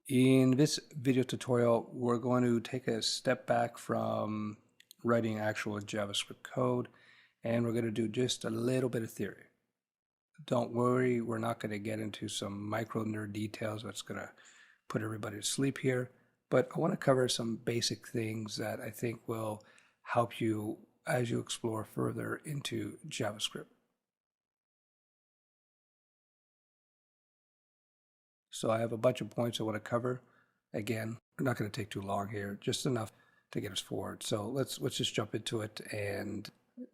In this video tutorial, we're going to take a step back from writing actual JavaScript code, and we're going to do just a little bit of theory. Don't worry, we're not going to get into some micro nerd details that's going to put everybody to sleep here, but I want to cover some basic things that I think will help you as you explore further into JavaScript. So I have a bunch of points I want to cover. Again, we're not going to take too long here, just enough to get us forward. So let's just jump into it, and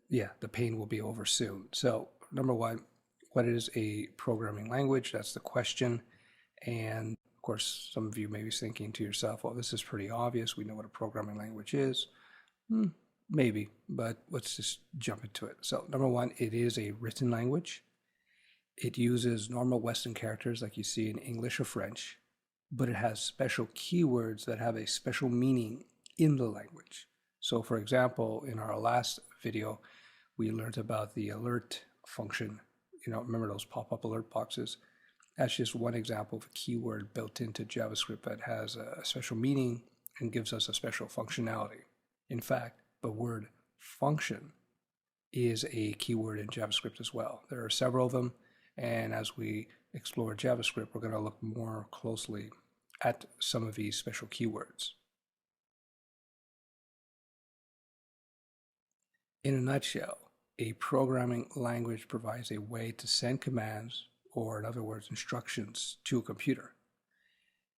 yeah, the pain will be over soon. So number one, what is a programming language? That's the question. And of course, some of you may be thinking to yourself, well, this is pretty obvious. We know what a programming language is. Maybe, but let's just jump into it. So number one, it is a written language. It uses normal Western characters like you see in English or French, but it has special keywords that have a special meaning in the language. So for example, in our last video, we learned about the alert function. Remember those pop-up alert boxes? That's just one example of a keyword built into JavaScript that has a special meaning and gives us a special functionality. In fact, the word function is a keyword in JavaScript as well. There are several of them. And as we explore JavaScript, we're going to look more closely at some of these special keywords. In a nutshell, a programming language provides a way to send commands, or in other words, instructions, to a computer.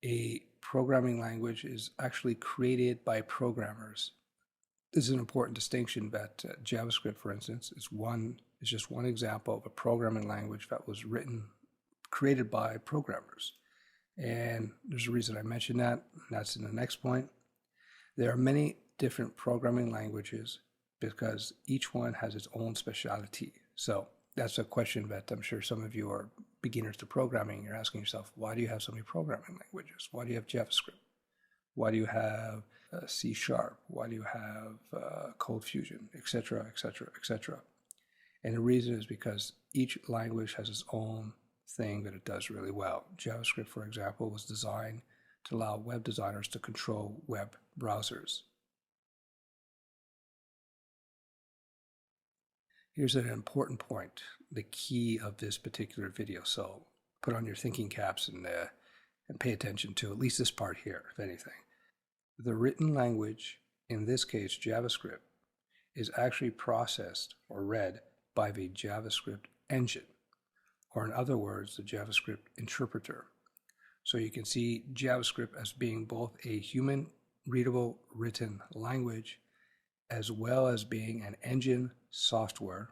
A programming language is actually created by programmers. This is an important distinction that JavaScript, for instance, is just one example of a programming language that was created by programmers. And there's a reason I mentioned that, and that's in the next point. There are many different programming languages because each one has its own specialty. So that's a question that I'm sure some of you are beginners to programming. You're asking yourself, why do you have so many programming languages? Why do you have JavaScript? Why do you have C#? Why do you have Cold Fusion, etc., etc., etc.? And the reason is because each language has its own thing that it does really well. JavaScript, for example, was designed to allow web designers to control web browsers. Here's an important point, the key of this particular video. So put on your thinking caps and pay attention to at least this part here, if anything. The written language, in this case JavaScript, is actually processed or read by the JavaScript engine, or in other words, the JavaScript interpreter. So you can see JavaScript as being both a human readable written language as well as being an engine software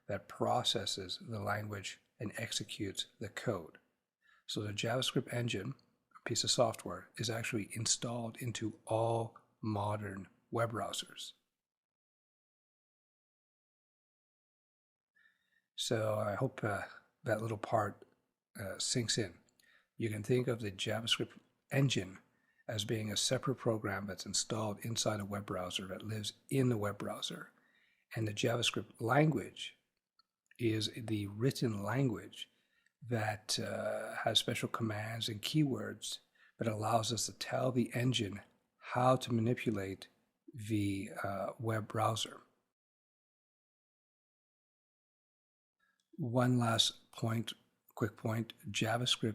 that processes the language and executes the code. So the JavaScript engine, a piece of software, is actually installed into all modern web browsers. So I hope that little part sinks in. You can think of the JavaScript engine as being a separate program that's installed inside a web browser that lives in the web browser. And the JavaScript language is the written language that has special commands and keywords that allows us to tell the engine how to manipulate the web browser. One last point, quick point, JavaScript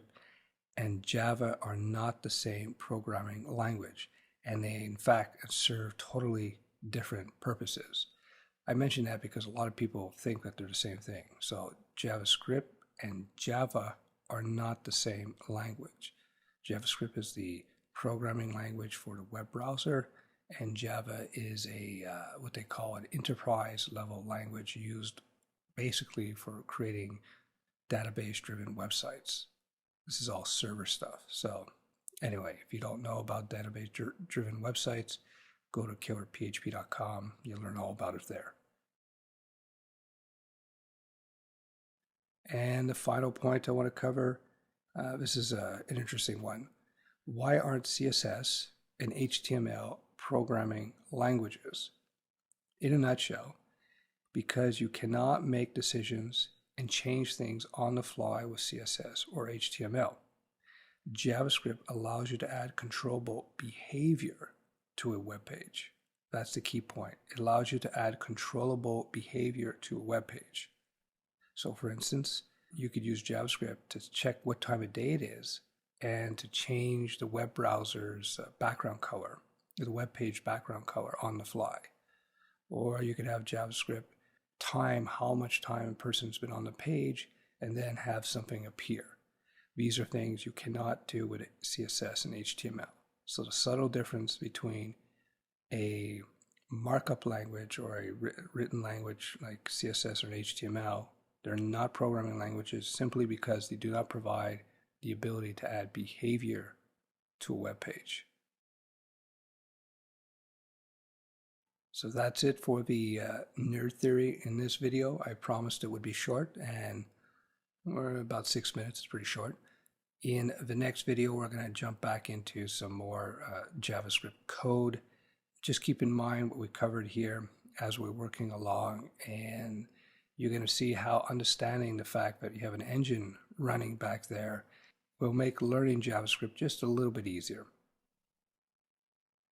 and Java are not the same programming language, and they in fact serve totally different purposes. I mention that because a lot of people think that they're the same thing. So JavaScript and Java are not the same language. JavaScript is the programming language for the web browser, and Java is a what they call an enterprise level language used basically for creating database-driven websites. This is all server stuff. So anyway, if you don't know about database-driven websites, go to killerphp.com. You'll learn all about it there. And the final point I want to cover, this is an interesting one. Why aren't CSS and HTML programming languages? In a nutshell, because you cannot make decisions and change things on the fly with CSS or HTML. JavaScript allows you to add controllable behavior to a web page. That's the key point. It allows you to add controllable behavior to a web page. So for instance, you could use JavaScript to check what time of day it is and to change the web browser's background color, the web page background color on the fly. Or you could have JavaScript time how much time a person's been on the page and then have something appear. These are things you cannot do with CSS and HTML. So the subtle difference between a markup language or a written language like CSS or HTML, they're not programming languages simply because they do not provide the ability to add behavior to a web page. So that's it for the nerd theory in this video. I promised it would be short, and we're about 6 minutes. It's pretty short. In the next video, we're going to jump back into some more JavaScript code. Just keep in mind what we covered here as we're working along, and you're going to see how understanding the fact that you have an engine running back there will make learning JavaScript just a little bit easier.